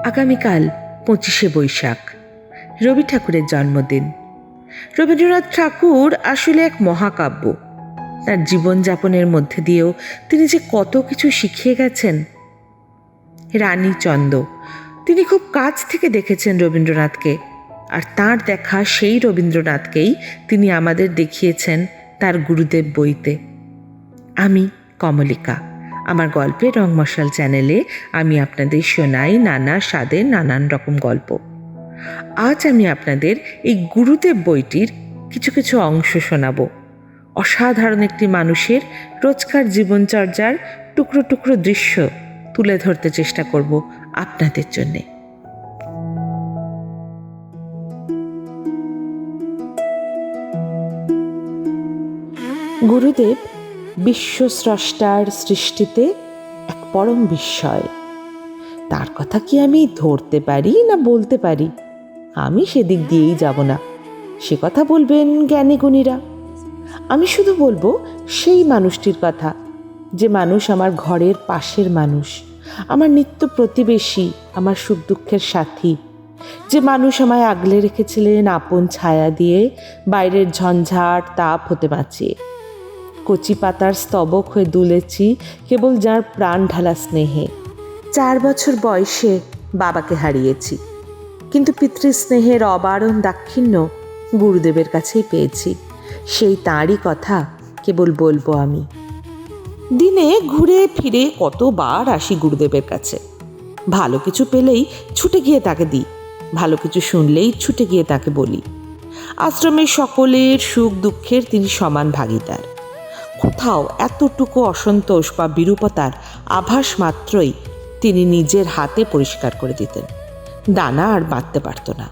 আগামীকাল 25শে বৈশাখ, রবি ঠাকুরের জন্মদিন। রবীন্দ্রনাথ ঠাকুর আসলে এক মহাকাব্য। তার জীবনযাপনের মধ্যে দিয়েও তিনি যে কত কিছু শিখিয়ে গেছেন। রানী চন্দ, তিনি খুব কাছ থেকে দেখেছেন রবীন্দ্রনাথকে, আর তাঁর দেখা সেই রবীন্দ্রনাথকেই তিনি আমাদের দেখিয়েছেন তার গুরুদেব বইতে। আমি কমলিকা, আমার গল্পের রংমশাল চ্যানেলে আমি আপনাদের শোনাই নানা স্বাদের নানান রকম গল্প। আজ আমি আপনাদের এই গুরুদেব বইটির কিছু কিছু অংশ শোনাব। অসাধারণ একটি মানুষের রোজকার জীবনচর্যার টুকরো টুকরো দৃশ্য তুলে ধরতে চেষ্টা করব আপনাদের জন্যে। গুরুদেব বিশ্বস্রষ্টার সৃষ্টিতে এক পরম বিস্ময়। তার কথা কি আমি ধরতে পারি না বলতে পারি? আমি সেদিক দিয়েই যাব না, সে কথা বলবেন জ্ঞানী গুণীরা। আমি শুধু বলবো সেই মানুষটির কথা, যে মানুষ আমার ঘরের পাশের মানুষ, আমার নিত্য প্রতিবেশী, আমার সুখ দুঃখের সাথী। যে মানুষ আমায় আগলে রেখেছিলেন আপন ছায়া দিয়ে, বাইরের ঝঞ্ঝাট তাপ হতে বাঁচিয়ে। কচি পাতার স্তবক হয়ে দুলেছি কেবল যার প্রাণ ঢালা স্নেহে। 4 বছর বয়সে বাবাকে হারিয়েছি, কিন্তু পিতৃস্নেহের অবারণ দাক্ষিণ্য গুরুদেবের কাছেই পেয়েছি। সেই তাঁরই কথা কেবল বলবো আমি। দিনে ঘুরে ফিরে কতবার আসি গুরুদেবের কাছে। ভালো কিছু পেলেই ছুটে গিয়ে তাকে দিই, ভালো কিছু শুনলেই ছুটে গিয়ে তাকে বলি। আশ্রমের সকলের সুখ দুঃখের তিনি সমান ভাগীদার। কোথাও এতটুকু অসন্তোষ বা বিরূপতার আভাস মাত্রই তিনি নিজের হাতে পরিষ্কার করে দিতেন, দানা আর বাঁধতে পারত না।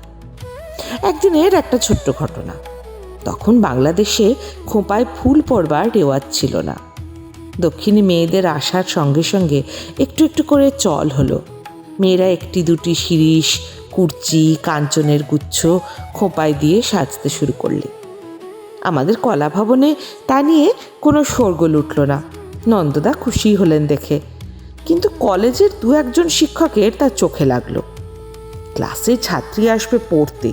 একদিনের একটা ছোট্ট ঘটনা। তখন বাংলাদেশে খোঁপায় ফুল পড়বার রেওয়াজ ছিল না। দক্ষিণী মেয়েদের আসার সঙ্গে সঙ্গে একটু একটু করে চল হলো। মেয়েরা একটি দুটি শিরিষ, কুর্চি, কাঞ্চনের গুচ্ছ খোঁপায় দিয়ে সাজতে শুরু করলে। আমাদের কলা ভবনে তা নিয়ে কোনো শোরগোল উঠল না। নন্দদা খুশি হলেন দেখে, কিন্তু কলেজের 2-1 শিক্ষকের তা চোখে লাগলো। ক্লাসে ছাত্রী আসবে পড়তে,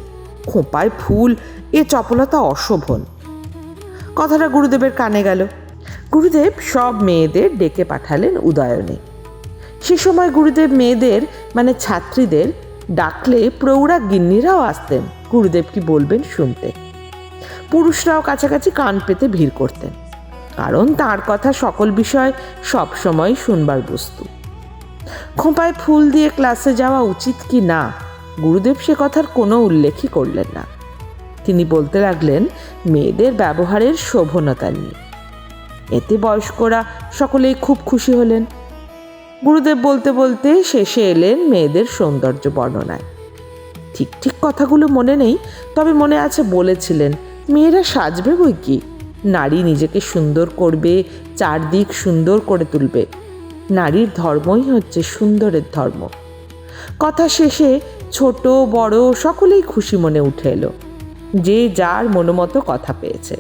খোঁপায় ফুল, এ চপলতা অশোভন। কথাটা গুরুদেবের কানে গেল। গুরুদেব সব মেয়েদের ডেকে পাঠালেন উদয়নে। সে সময় গুরুদেব মেয়েদের মানে ছাত্রীদের ডাকলে প্রৌঢ়া গিন্নিরাও আসতেন গুরুদেব কি বলবেন শুনতে। পুরুষরাও কাছাকাছি কান পেতে ভিড় করতেন, কারণ তার কথা সকল বিষয় সব সময় শুনবার বস্তু। খোঁপায় ফুল দিয়ে ক্লাসে যাওয়া উচিত কি না, গুরুদেব সে কথার কোনো উল্লেখই করলেন না। তিনি বলতে লাগলেন মেয়েদের ব্যবহারের শোভনতা নিয়ে। এতে বয়স্করা সকলেই খুব খুশি হলেন। গুরুদেব বলতে বলতে শেষে এলেন মেয়েদের সৌন্দর্য বর্ণনায়। ঠিক ঠিক কথাগুলো মনে নেই, তবে মনে আছে বলেছিলেন মেয়েরা সাজবে বই কি, নারী নিজেকে সুন্দর করবে, চারদিক সুন্দর করে তুলবে। নারীর ধর্মই হচ্ছে সুন্দরের ধর্ম। কথা শেষে ছোট বড় সকলেই খুশি মনে উঠে এলো, যে যার মনোমতো কথা পেয়েছে।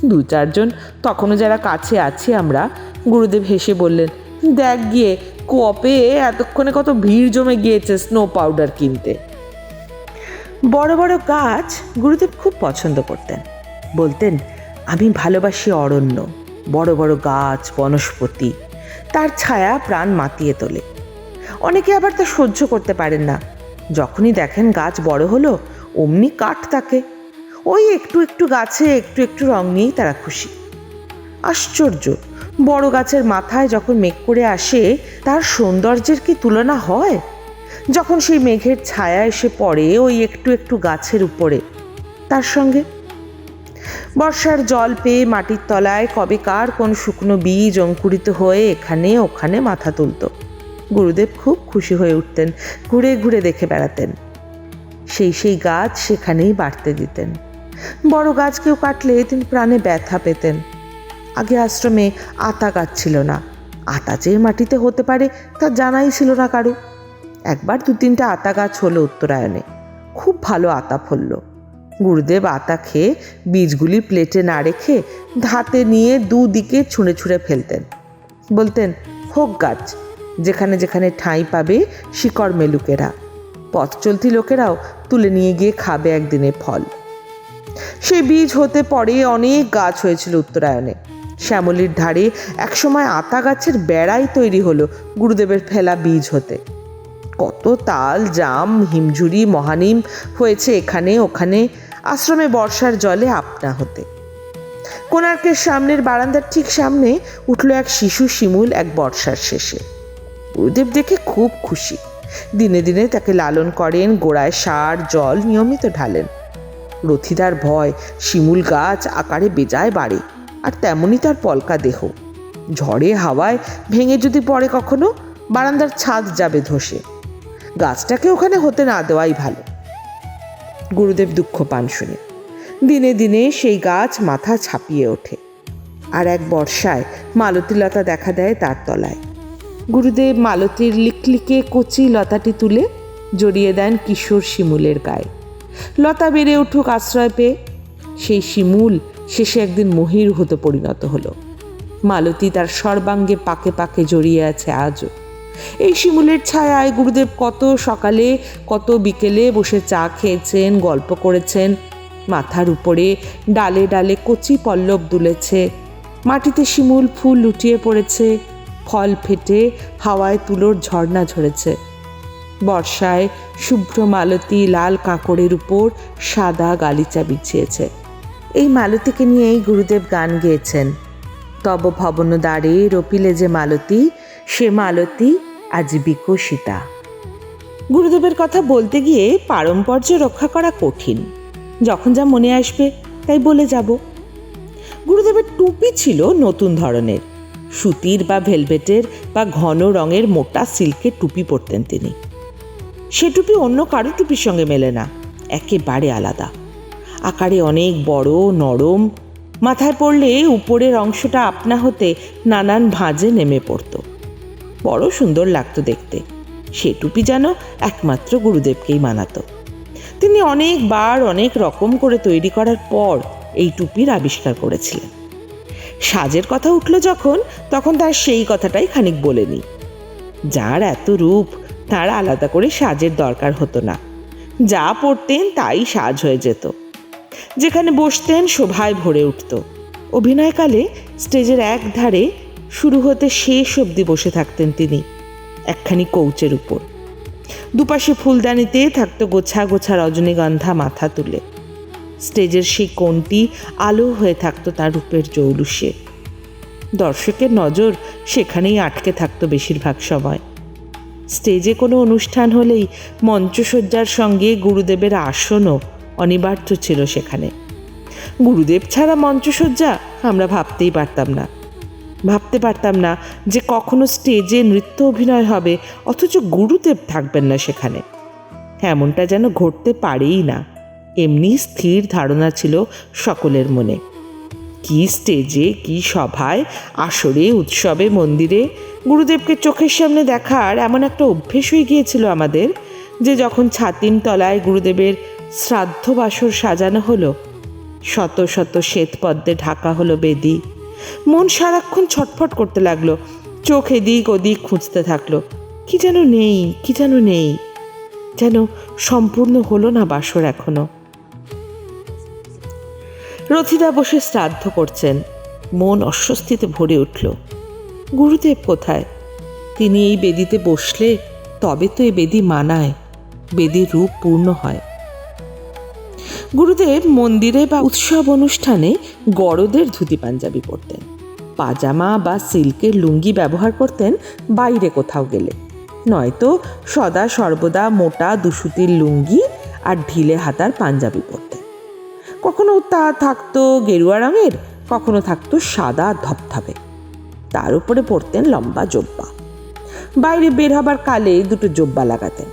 2-4 জন তখনও যারা কাছে আছি আমরা, গুরুদেব হেসে বললেন, দেখ গিয়ে কোঅপে এতক্ষণে কত ভিড় জমে গিয়েছে স্নো পাউডার কিনতে। বড় বড় গাছ গুরুদেব খুব পছন্দ করতেন। বলতেন, আমি ভালোবাসি অরণ্য, বড় বড় গাছ বনস্পতি, তার ছায়া প্রাণ মাতিয়ে তোলে। অনেকে আবার তা সহ্য করতে পারেন না। যখনই দেখেন গাছ বড় হলো অমনি কাঠ তাকে। ওই একটু একটু গাছে একটু একটু রং নিয়েই তারা খুশি। আশ্চর্য, বড় গাছের মাথায় যখন মেঘ করে আসে তার সৌন্দর্যের কি তুলনা হয়? যখন সেই মেঘের ছায়া এসে পড়ে ওই একটু একটু গাছের উপরে, তার সঙ্গে বর্ষার জল পেয়ে মাটির তলায় কবে কার কোন শুকনো বীজ অঙ্কুরিত হয়ে এখানে ওখানে মাথা তুলত। গুরুদেব খুব খুশি হয়ে উঠতেন, ঘুরে ঘুরে দেখে বেড়াতেন। সেই গাছ সেখানেই বাড়তে দিতেন। বড় গাছ কেউ কাটলে তিনি প্রাণে ব্যথা পেতেন। আগে আশ্রমে আতা গাছ ছিল না। আতা যে মাটিতে হতে পারে তা জানাই ছিল না কারো। একবার 2-3টা আতা গাছ হলো উত্তরায়ণে, খুব ভালো আতা ফলল। গুরুদেব আতা খেয়ে বীজগুলি প্লেটে না রেখে হাতে নিয়ে দুদিকে ছুঁড়ে ছুঁড়ে ফেলতেন। বলতেন, হোক গাছ, যেখানে যেখানে ঠাঁই পাবে শিকড় মেলুকেরা। পথ চলতি লোকেরাও তুলে নিয়ে গিয়ে খাবে একদিনের ফল। সেই বীজ হতে পরে অনেক গাছ হয়েছিল উত্তরায়ণে। শ্যামলীর ধারে একসময় আতা গাছের বেড়াই তৈরি হলো গুরুদেবের ফেলা বীজ হতে। কত তাল, জাম, হিমঝুরি, মহানিম হয়েছে এখানে ওখানে আশ্রমে বর্ষার জলে আপনা হতে। কোণার্কের সামনের বারান্দার ঠিক সামনে উঠল এক শিশু শিমুল এক বর্ষার শেষে। গুরুদেব দেখে খুব খুশি। দিনে দিনে তাকে লালন করেন, গোড়ায় সার জল নিয়মিত ঢালেন। রথিদার ভয়, শিমুল গাছ আকারে বেজায় বাড়ে, আর তেমনই তার পলকা দেহ। ঝড়ে হাওয়ায় ভেঙে যদি পড়ে কখনো, বারান্দার ছাদ যাবে ধসে। গাছটাকে ওখানে হতে না দেওয়াই ভালো। গুরুদেব দুঃখ পান শুনে। দিনে দিনে সেই গাছ মাথা ছাপিয়ে ওঠে। আর এক বর্ষায় মালতীলতা দেখা দেয় তার তলায়। গুরুদেব মালতীর লিকলিকে কচি লতাটি তুলে জড়িয়ে দেন কিশোর শিমুলের গায়ে। লতা বেড়ে উঠুক আশ্রয় পেয়ে। সেই শিমুল শেষে একদিন মহীরুহতে পরিণত হলো। মালতী তার সর্বাঙ্গে পাকে পাকে জড়িয়ে আছে আজও। এই শিমুলের ছায়ায় গুরুদেব কত সকালে কত বিকেলে বসে চা খেয়েছেন, গল্প করেছেন। মাথার উপরে ডালে ডালে কচি পল্লব দুলেছে, মাটিতে শিমুল ফুল লুটিয়ে পড়েছে, ফল ফেটে হাওয়ায় তুলোর ঝর্ণা ঝরেছে। বর্ষায় শুভ্র মালতী লাল কাঁকড়ের উপর সাদা গালিচা বিছিয়েছে। এই মালতীকে নিয়েই গুরুদেব গান গেয়েছেন। তব ভবন দ্বারে রপিলে যে মালতী, সে মালতী আজ বিকশিতা। গুরুদেবের কথা বলতে গিয়ে পারম্পর্য রক্ষা করা কঠিন। যখন যা মনে আসবে তাই বলে যাব। গুরুদেবের টুপি ছিল নতুন ধরনের, সুতির বা ভেলভেটের বা ঘন রঙের মোটা সিল্কের টুপি পরতেন তিনি। সে টুপি অন্য কারো টুপির সঙ্গে মেলে না, একেবারে আলাদা। আকারে অনেক বড়, নরম। মাথায় পড়লে উপরের অংশটা আপনা হতে নানান ভাঁজে নেমে পড়ত। বড় সুন্দর লাগতো দেখতে। সে টুপি যেন একমাত্র গুরুদেবকেই মানাতো। তিনি অনেকবার অনেক রকম করে তৈরি করার পর এই টুপির আবিষ্কার করেছিলেন। সাজের কথা উঠল যখন, তখন তার সেই কথাটাই খানিক বলে নি। যার এত রূপ, তার আলাদা করে সাজের দরকার হতো না। যা পরতেন তাই সাজ হয়ে যেত। যেখানে বসতেন শোভায় ভরে উঠত। অভিনয়কালে স্টেজের এক ধারে শুরু হতে শেষ অবধি বসে থাকতেন তিনি, একখানি কৌচের উপর। দুপাশে ফুলদানিতে থাকতো গোছা গোছা রজনীগন্ধা মাথা তুলে। স্টেজের সেই কোণটি আলো হয়ে থাকতো তার রূপের জৌলুসে। দর্শকের নজর সেখানেই আটকে থাকতো বেশিরভাগ সময়। স্টেজে কোনো অনুষ্ঠান হলেই মঞ্চসজ্জার সঙ্গে গুরুদেবের আসনও অনিবার্য ছিল সেখানে। গুরুদেব ছাড়া মঞ্চসজ্জা আমরা ভাবতেই পারতাম না। ভাবতে পারতাম না যে কখনো স্টেজে নৃত্য অভিনয় হবে, অথচ গুরুদেব থাকবেন না সেখানে। এমনটা যেন ঘটতে পারেই না, এমনি স্থির ধারণা ছিল সকলের মনে। কি স্টেজে, কি সভায়, আসরে, উৎসবে, মন্দিরে গুরুদেবকে চোখের সামনে দেখার এমন একটা অভ্যেস হয়ে গিয়েছিল আমাদের, যে যখন ছাতিম তলায় গুরুদেবের শ্রাদ্ধ বাসর সাজানো হলো, শত শত শ্বেতপদ্মে ঢাকা হলো বেদি, মন সারাক্ষণ ছটফট করতে লাগলো। চোখ এদিক ওদিক খুঁজতে থাকলো। কি যেন নেই, কি যেন নেই, যেন সম্পূর্ণ হলো না বাসর এখনো। রথিদা বসে শ্রাদ্ধ করছেন। মন অস্বস্তিতে ভরে উঠল। গুরুদেব কোথায়? তিনি এই বেদিতে বসলে তবে তো এই বেদি মানায়, বেদির রূপ পূর্ণ হয়। গুরুদেব মন্দিরে বা উৎসব অনুষ্ঠানে গড়দের ধুতি পাঞ্জাবি পরতেন। পাজামা বা সিল্কের লুঙ্গি ব্যবহার করতেন বাইরে কোথাও গেলে, নয়তো সদা সর্বদা মোটা দুসুতির লুঙ্গি আর ঢিলে হাতার পাঞ্জাবি পরতেন। কখনো তা থাকতো গেরুয়া রঙের, কখনো থাকতো সাদা ধপধপে। তার উপরে পরতেন লম্বা জোব্বা। বাইরে বের হবার কালে দুটো জোব্বা লাগাতেন।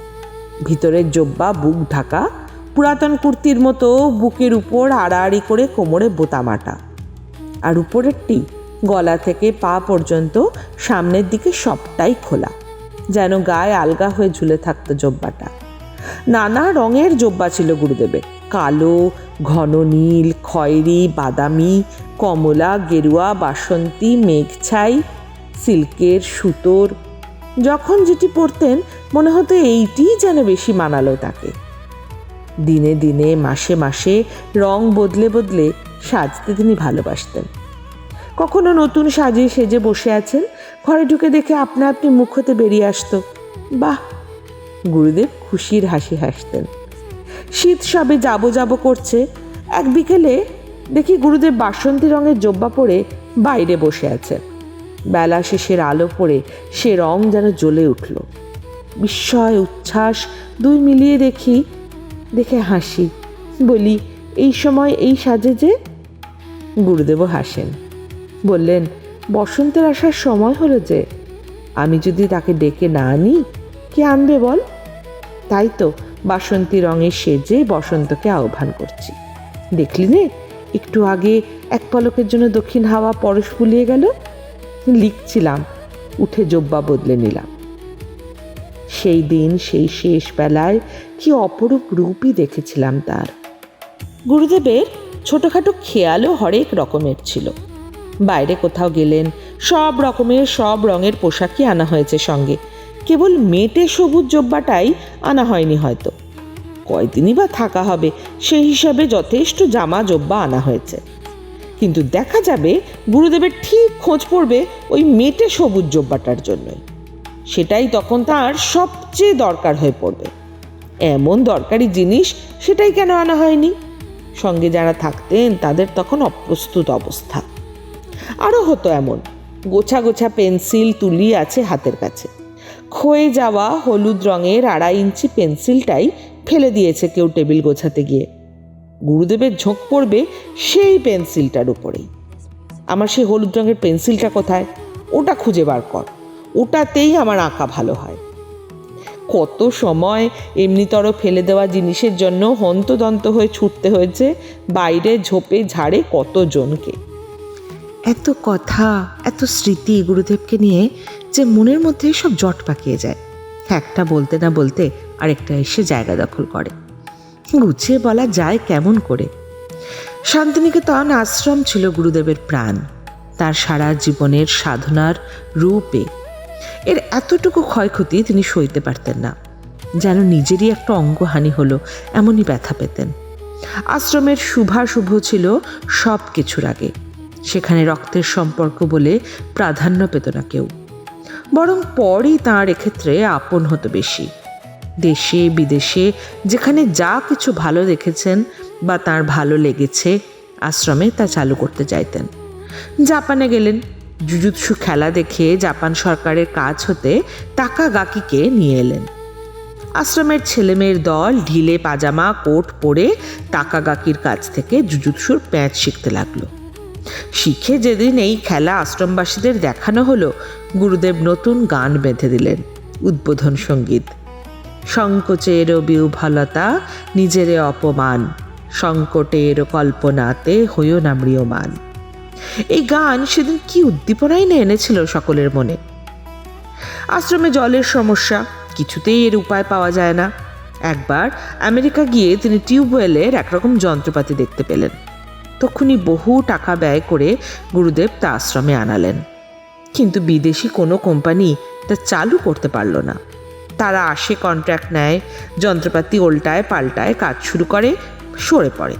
ভিতরের জোব্বা বুক ঢাকা, পুরাতন কুর্তির মতো বুকের উপর আড়াআড়ি করে কোমরে বোতাম আটা, আর উপরেরটি গলা থেকে পা পর্যন্ত সামনের দিকে সবটাই খোলা, যেন গায়ে আলগা হয়ে ঝুলে থাকতো জোব্বাটা। নানা রঙের জোব্বা ছিল গুরুদেবের, কালো, ঘন নীল, খয়েরি, বাদামি, কমলা, গেরুয়া, বাসন্তী, মেঘছাই, সিল্কের, সুতোর। যখন যেটি পরতেন মনে হতো এইটিই যেন বেশি মানালো তাকে। দিনে দিনে মাসে মাসে রং বদলে বদলে সাজতে তিনি ভালোবাসতেন। কখনো নতুন সাজে সেজে বসে আছেন, ঘরে ঢুকে দেখে আপনা আপনি মুখ হতে বেরিয়ে আসতো, বাহ! গুরুদেব খুশির হাসি হাসতেন। শীত সবে যাবো যাবো করছে, এক বিকেলে দেখি গুরুদেব বাসন্তী রঙের জোব্বা পরে বাইরে বসে আছেন। বেলা শেষের আলো পড়ে সে রং যেন জ্বলে উঠল। বিস্ময় উচ্ছ্বাস দুই মিলিয়ে দেখে হাসি, বলি, এই সময় এই সাজে যে? গুরুদেবও হাসেন, বললেন, বসন্তের আসার সময় হলো যে, আমি যদি তাকে ডেকে না আনি কে আনবে বল? তাই তো বাসন্তী রঙে সেজে বসন্তকে আহ্বান করছি। দেখলি নে, একটু আগে এক পলকের জন্য দক্ষিণ হাওয়া পরশ ফুলিয়ে গেল। লিখছিলাম, উঠে জোব্বা বদলে নিলাম। সেই দিন সেই শেষ বেলায় কি অপরূপ রূপই দেখেছিলাম তার। গুরুদেবের ছোটখাটো খেয়ালও হরেক রকমের ছিল। বাইরে কোথাও গেলেন সব রকমের সব রঙের পোশাকই আনা হয়েছে সঙ্গে, কেবল মেটে সবুজ জোব্বাটাই আনা হয়নি হয়তো। কয়দিনই বা থাকা হবে সেই হিসাবে যথেষ্ট জামা জোব্বা আনা হয়েছে, কিন্তু দেখা যাবে গুরুদেবের ঠিক খোঁজ পড়বে ওই মেটে সবুজ জোব্বাটার জন্যই। সেটাই তখন তার সবচেয়ে দরকার হয়ে পড়বে। এমন দরকারি জিনিস সেটাই কেন আনা হয়নি? সঙ্গে যারা থাকতেন তাদের তখন অপ্রস্তুত অবস্থা। আরও হতো এমন, গোছা গোছা পেন্সিল তুলি আছে হাতের কাছে, ক্ষয়ে যাওয়া হলুদ রঙের 2.5 ইঞ্চি পেন্সিলটাই ফেলে দিয়েছে কেউ টেবিল গোছাতে গিয়ে। গুরুদেবের ঝোঁক পড়বে সেই পেন্সিলটার উপরেই। আমার সেই হলুদ রঙের পেন্সিলটা কোথায়? ওটা খুঁজে বার কর, ওটাতেই আমার আঁকা ভালো হয়। কত সময় এমনিতর ফেলে দেওয়া জিনিসের জন্য হন্তদন্ত হয়ে ছুটতে হয়েছে বাইরে ঝোপে ঝাড়ে কতজনকে। এত কথা, এত স্মৃতি গুরুদেবকে নিয়ে যে মনের মধ্যে সব জট পাকিয়ে যায়। একটা বলতে না বলতে আরেকটা এসে জায়গা দখল করে। গুছিয়ে বলা যায় কেমন করে? শান্তিনিকেতন আশ্রম ছিল গুরুদেবের প্রাণ, তার সারা জীবনের সাধনার রূপে। এর এতটুকু ক্ষয়ক্ষতি তিনি সইতে পারতেন না, যেন নিজেরই একটা অঙ্গহানি হলো এমনই ব্যথা পেতেন। আশ্রমের শুভাশুভ ছিল সব কিছুর আগে, সেখানে রক্তের সম্পর্ক বলে প্রাধান্য পেত না কেউ, বরং পরই তাঁর এক্ষেত্রে আপন হতো বেশি। দেশে বিদেশে যেখানে যা কিছু ভালো দেখেছেন বা তাঁর ভালো লেগেছে আশ্রমে তা চালু করতে চাইতেন। জাপানে গেলেন, জুজুৎসু খেলা দেখে জাপান সরকারের কাজ হতে তাকাগাকিকে নিয়ে এলেন। আশ্রমের ছেলেমেয়ের দল ঢিলে পাজামা কোট পরে তাকাগাকির কাছ থেকে জুজুৎসুর প্যাঁচ শিখতে লাগলো। শিখে যেদিন এই খেলা আশ্রমবাসীদের দেখানো হলো, গুরুদেব নতুন গান বেঁধে দিলেন, উদ্বোধন সঙ্গীত। সংকোচের বিহ্বলতা নিজেরে অপমান, সংকটের কল্পনাতে হইও না ম্রিয়মান। এই গান সেদিন কি উদ্দীপনাই না এনেছিল সকলের মনে। আশ্রমে জলের সমস্যা, কিছুতেই এর উপায় পাওয়া যায় না। একবার আমেরিকা গিয়ে তিনি টিউবওয়েলের একরকম যন্ত্রপাতি দেখতে পেলেন। তখনই বহু টাকা ব্যয় করে গুরুদেব তা আশ্রমে আনালেন, কিন্তু বিদেশি কোনো কোম্পানি তা চালু করতে পারল না। তারা আসে, কন্ট্রাক্ট নেয়, যন্ত্রপাতি ওল্টায় পাল্টায়, কাজ শুরু করে, সরে পড়ে।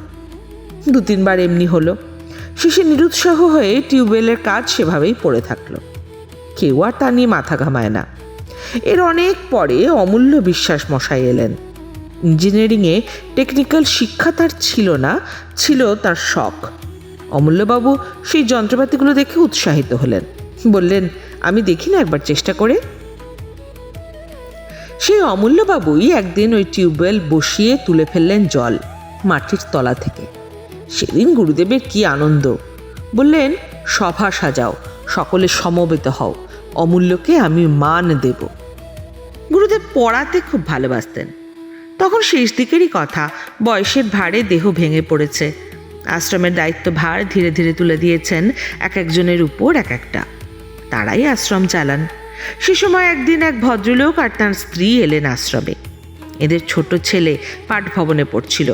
2-3 বার এমনি হলো। শেষে নিরুৎসাহ হয়ে টিউবওয়েলের কাজ সেভাবেই পড়ে থাকলো। কেউ আর তা নিয়ে মাথা ঘামায় না। এর অনেক পরে অমূল্য বিশ্বাস মশাই এলেন। ইঞ্জিনিয়ারিংয়ে টেকনিক্যাল শিক্ষা তার ছিল না, ছিল তার শখ। অমূল্যবাবু সেই যন্ত্রপাতিগুলো দেখে উৎসাহিত হলেন, বললেন, আমি দেখি না একবার চেষ্টা করে। সেই অমূল্যবাবুই একদিন ওই টিউবওয়েল বসিয়ে তুলে ফেললেন জল মাটির তলা থেকে। সেদিন গুরুদেবের কি আনন্দ! বললেন, সভা সাজাও, সকলে সমবেত হও, অমূল্যকে আমি মান দেব। গুরুদেব পড়াতে খুব ভালোবাসতেন। তখন শেষ দিকেরই কথা, বয়সের ভারে দেহ ভেঙে পড়েছে। আশ্রমের দায়িত্বভার ধীরে ধীরে তুলে দিয়েছেন এক একজনের উপর এক একটা। তারাই আশ্রম চালান। সে সময় একদিন এক ভদ্রলোক আর তাঁর স্ত্রী এলেন আশ্রমে। এদের ছোট ছেলে পাঠভবনে পড়ছিল।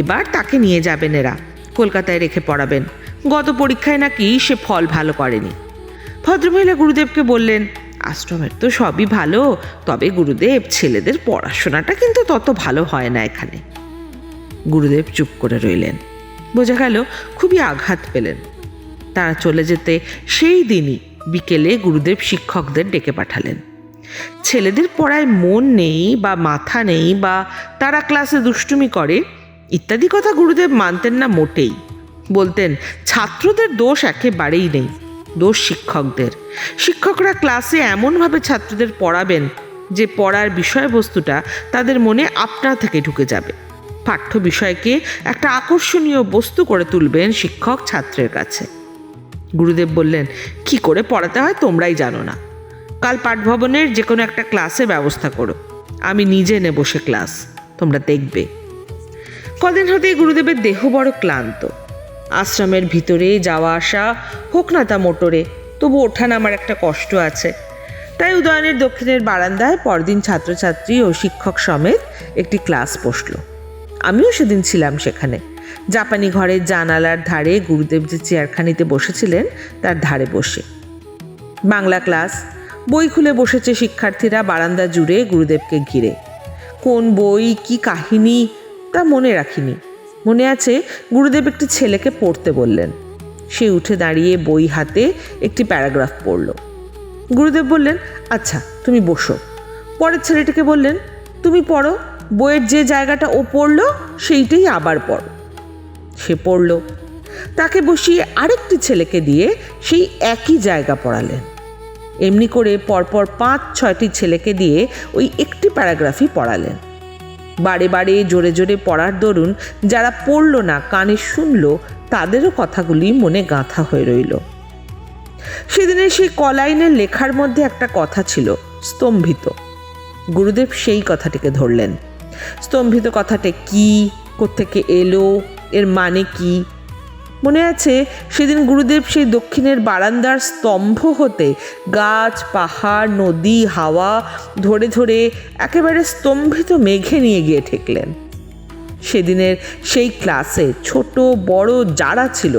এবার তাকে নিয়ে যাবেন এরা, কলকাতায় রেখে পড়াবেন। গত পরীক্ষায় নাকি সে ফল ভালো করেনি। ভদ্রমহিলা গুরুদেবকে বললেন, আশ্রমের তো সবই ভালো, তবে গুরুদেব ছেলেদের পড়াশোনাটা কিন্তু তত ভালো হয় না এখানে। গুরুদেব চুপ করে রইলেন। বোঝা গেল খুবই আঘাত পেলেন। তারা চলে যেতে সেই দিনই বিকেলে গুরুদেব শিক্ষকদের ডেকে পাঠালেন। ছেলেদের পড়ায় মন নেই বা মাথা নেই বা তারা ক্লাসে দুষ্টুমি করে ইত্যাদি কথা গুরুদেব মানতেন না মোটেই। বলতেন ছাত্রদের দোষ একেবারেই নেই, দোষ শিক্ষকদের। শিক্ষকরা ক্লাসে এমনভাবে ছাত্রদের পড়াবেন যে পড়ার বিষয়বস্তুটা তাদের মনে আপনা থেকে ঢুকে যাবে। পাঠ্য বিষয়কে একটা আকর্ষণীয় বস্তু করে তুলবেন শিক্ষক ছাত্রের কাছে। গুরুদেব বললেন, কি করে পড়াতে হয় তোমরাই জানো না। কাল পাঠভবনের যে কোনো একটা ক্লাসের ব্যবস্থা করো, আমি নিজে নেব সে ক্লাস, তোমরা দেখবে। কদিন হতেই গুরুদেবের দেহ বড় ক্লান্ত। আশ্রমের ভিতরে যাওয়া আসা হোক না তা মোটরে, তবু ওঠা নামার একটা কষ্ট আছে। তাই উদয়নের দক্ষিণের বারান্দায় পরদিন ছাত্রছাত্রী ও শিক্ষক সমেত একটি ক্লাস বসল। আমিও সেদিন ছিলাম সেখানে। জাপানি ঘরের জানালার ধারে গুরুদেব যে চেয়ারখানিতে বসেছিলেন তার ধারে বসে। বাংলা ক্লাস, বই খুলে বসেছে শিক্ষার্থীরা বারান্দা জুড়ে গুরুদেবকে ঘিরে। কোন বই, কি কাহিনী তা মনে রাখিনি। মনে আছে গুরুদেব একটি ছেলেকে পড়তে বললেন। সে উঠে দাঁড়িয়ে বই হাতে একটি প্যারাগ্রাফ পড়ল। গুরুদেব বললেন, আচ্ছা তুমি বসো। পরের ছেলেটিকে বললেন, তুমি পড়ো, বইয়ের যে জায়গাটা ও পড়লো সেইটাই আবার পড়ো। সে পড়ল। তাকে বসিয়ে আরেকটি ছেলেকে দিয়ে সেই একই জায়গা পড়ালেন। এমনি করে পরপর 5-6টি ছেলেকে দিয়ে ওই একটি প্যারাগ্রাফই পড়ালেন। বারে বারে জোরে জোরে পড়ার দরুন যারা পড়ল না, কানে শুনল, তাদেরও কথাগুলি মনে গাঁথা হয়ে রইল। সেদিনের সেই কলাইনের লেখার মধ্যে একটা কথা ছিল, স্তম্ভিত। গুরুদেব সেই কথাটিকে ধরলেন। স্তম্ভিত কথাটা কি, কোত্থেকে এলো, এর মানে কি? মনে আছে সেদিন গুরুদেব সেই দক্ষিণের বারান্দার স্তম্ভ হতে গাছ, পাহাড়, নদী, হাওয়া ধরে ধরে একেবারে স্তম্ভিত মেঘে নিয়ে গিয়ে ঠেকলেন। সেদিনের সেই ক্লাসে ছোট বড় যারা ছিল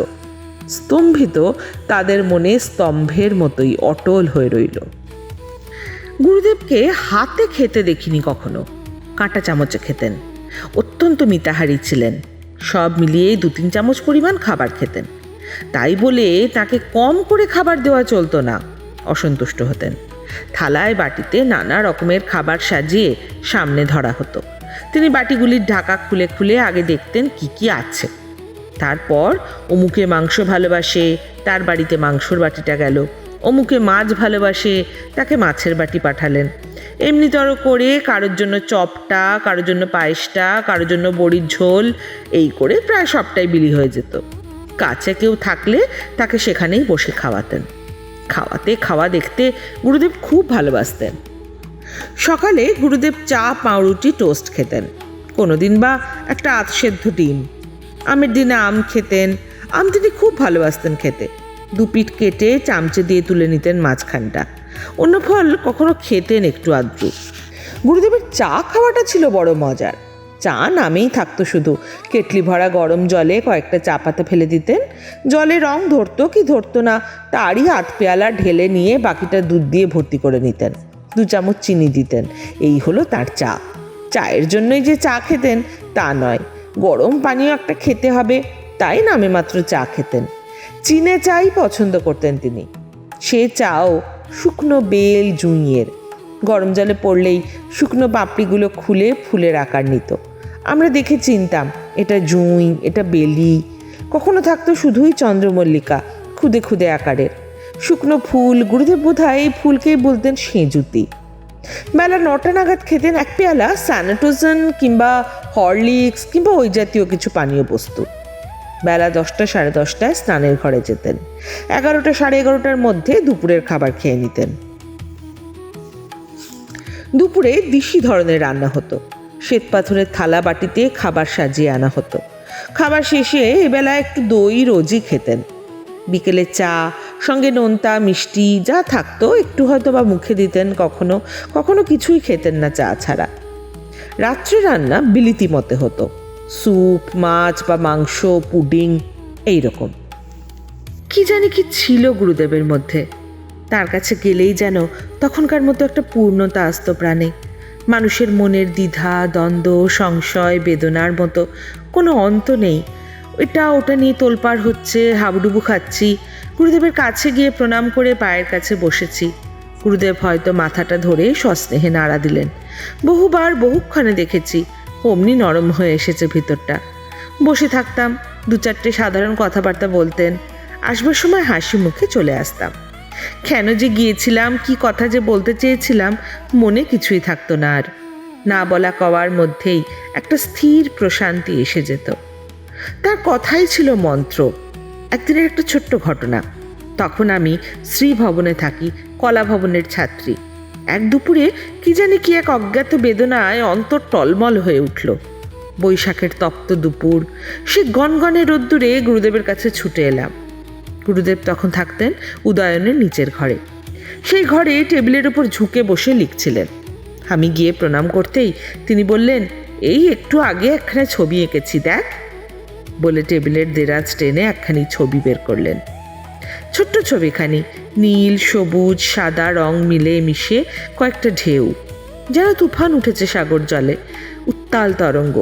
স্তম্ভিত, তাদের মনে স্তম্ভের মতোই অটল হয়ে রইল। গুরুদেবকে হাতে খেতে দেখিনি কখনো, কাঁটা চামচে খেতেন। অত্যন্ত মিতাহারী ছিলেন। সব মিলিয়ে 2-3 চামচ পরিমাণ খাবার খেতেন। তাই বলে তাকে কম করে খাবার দেওয়া চলতো না, অসন্তুষ্ট হতেন। থালায় বাটিতে নানা রকমের খাবার সাজিয়ে সামনে ধরা হতো। তিনি বাটিগুলির ঢাকা খুলে খুলে আগে দেখতেন কি কি আছে। তারপর অমুকে মাংস ভালোবাসে, তার বাড়িতে মাংসর বাটিটা গেল। অমুকে মাছ ভালোবাসে, তাকে মাছের বাটি পাঠালেন। এমনিতর করে কারোর জন্য চপটা, কারোর জন্য পায়েসটা, কারোর জন্য বড়ির ঝোল, এই করে প্রায় সবটাই বিলি হয়ে যেত। কাছে কেউ থাকলে তাকে সেখানেই বসে খাওয়াতেন। খাওয়াতে খাওয়া দেখতে গুরুদেব খুব ভালোবাসতেন। সকালে গুরুদেব চা, পাউরুটি, টোস্ট খেতেন, কোনোদিন বা একটা আধসেদ্ধ ডিম। আমের দিনে আম খেতেন। আম তিনি খুব ভালোবাসতেন খেতে। 2 পিঠ কেটে চামচে দিয়ে তুলে নিতেন মাঝখানটা। অন্য ফল কখনো খেতেন একটু আধটু। গুরুদেবের চা খাওয়াটা ছিল বড় মজার। চা নামেই থাকতো শুধু। কেটলি ভরা গরম জলে কয়েকটা চা পাতা ফেলে দিতেন। জলে রং ধরতো কি ধরতো না তারই 1/2 পেয়ালা ঢেলে নিয়ে বাকিটা দুধ দিয়ে ভর্তি করে নিতেন। 2 চামচ চিনি দিতেন। এই হলো তার চা। চায়ের জন্যই যে চা খেতেন তা নয়, গরম পানীয় একটা খেতে হবে তাই নামে মাত্র চা খেতেন। চিনে চাই পছন্দ করতেন তিনি। সে চাও শুকনো বেল জুঁইয়ের। গরম জলে পড়লেই শুকনো পাপড়িগুলো খুলে ফুলের আকার নিত। আমরা দেখে চিনতাম এটা জুঁই, এটা বেলি। কখনো থাকতো শুধুই চন্দ্রমল্লিকা, খুদে খুদে আকারের। শুকনো ফুল, গুরুদেব বোধহয় এই ফুলকেই বলতেন সেঁজুতি। বেলা 9টা নাগাদ খেতেন 1 পেয়ালা স্যানিটোজেন কিংবা হরলিক্স কিংবা ওই জাতীয় কিছু পানীয় বস্তু। বেলা 10টা সাড়ে 10টায় স্নানের ঘরে যেতেন। 11টা সাড়ে 11টার মধ্যে দুপুরের খাবার খেয়ে নিতেন। দুপুরে দিশি ধরনের রান্না হতো। শ্বেতপাথরের থালা বাটিতে খাবার সাজিয়ে আনা হতো। খাবার শেষে এবেলা একটু দই রোজই খেতেন। বিকেলে চা, সঙ্গে নোনতা মিষ্টি যা থাকতো একটু হয়তো বা মুখে দিতেন। কখনো কখনো কিছুই খেতেন না চা ছাড়া। রাত্রে রান্না বিলিতি মতে হতো, স্যুপ, মাছ বা মাংস, পুডিং, এইরকম। কি জানি কি ছিল গুরুদেবের মধ্যে। তার কাছে গেলেই যেন তখনকার মতো একটা পূর্ণতা আসতো প্রাণে। মানুষের মনের দ্বিধা, দ্বন্দ্ব, সংশয়, বেদনার মতো কোনো অন্ত নেই। ওটা নিয়ে তোলপাড় হচ্ছে, হাবুডুবু খাচ্ছি। গুরুদেবের কাছে গিয়ে প্রণাম করে পায়ের কাছে বসেছি। গুরুদেব হয়তো মাথাটা ধরে সস্নেহে নাড়া দিলেন। বহুবার বহুক্ষণে দেখেছি অমনি নরম হয়ে এসেছে ভিতরটা। বসে থাকতাম, 2-4টে সাধারণ কথাবার্তা বলতেন। আসবার সময় হাসি মুখে চলে আসতাম। কেন যে গিয়েছিলাম, কি কথা যে বলতে চেয়েছিলাম, মনে কিছুই থাকতো না আর। না বলা কওয়ার মধ্যেই একটা স্থির প্রশান্তি এসে যেত। তার কথাই ছিল মন্ত্র। একদিনের একটা ছোট্ট ঘটনা। তখন আমি শ্রী ভবনে থাকি, কলা ভবনের ছাত্রী। এক দুপুরে কি জানি কি এক অজ্ঞাত বেদনায় অন্তর টলমল হয়ে উঠল। বৈশাখের তপ্ত দুপুর, সে গনগনে রোদ্দুরে গুরুদেবের কাছে ছুটে এলাম। গুরুদেব তখন থাকতেন উদয়নের নিচের ঘরে। সেই ঘরে টেবিলের উপর ঝুঁকে বসে লিখছিলেন। আমি গিয়ে প্রণাম করতেই তিনি বললেন, এই একটু আগে একখানা ছবি এঁকেছি, দেখ। বলে টেবিলের দেরাজ টেনে একখানি ছবি বের করলেন। ছোট্ট ছবিখানি, নীল, সবুজ, সাদা রং মিলে মিশে কয়েকটা ঢেউ, যেন তুফান উঠেছে সাগর জলে, উত্তাল তরঙ্গ।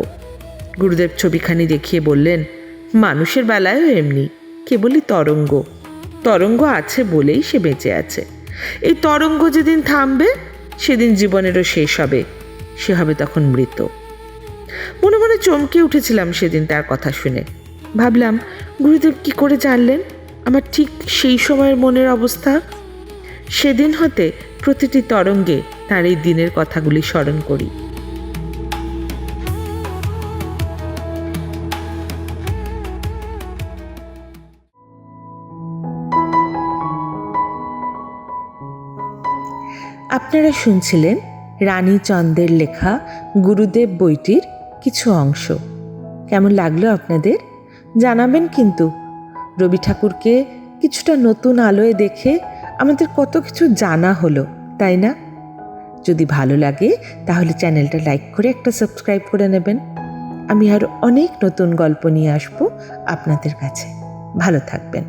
গুরুদেব ছবিখানি দেখিয়ে বললেন, মানুষের বেলায়ও এমনি, কেবলই তরঙ্গ। তরঙ্গ আছে বলেই সে বেঁচে আছে। এই তরঙ্গ যেদিন থামবে, সেদিন জীবনেরও শেষ হবে। সে হবে তখন মৃত। মনে মনে চমকে উঠেছিলাম সেদিন তার কথা শুনে। ভাবলাম, গুরুদেব কি করে জানলেন আমার ঠিক সেই সময়ের মনের অবস্থা? সেদিন হতে প্রতিটি তরঙ্গে তার এই দিনের কথাগুলি স্মরণ করি। আপনারা শুনছিলেন রানী চন্দের লেখা গুরুদেব বইটির কিছু অংশ। কেমন লাগলো আপনাদের জানাবেন কিন্তু। রবি ঠাকুরকে কিছুটা নতুন আলোয় দেখে আমাদের কত কিছু জানা হলো, তাই না? যদি ভালো লাগে তাহলে চ্যানেলটা লাইক করে একটা সাবস্ক্রাইব করে নেবেন। আমি আরও অনেক নতুন গল্প নিয়ে আসবো আপনাদের কাছে। ভালো থাকবেন।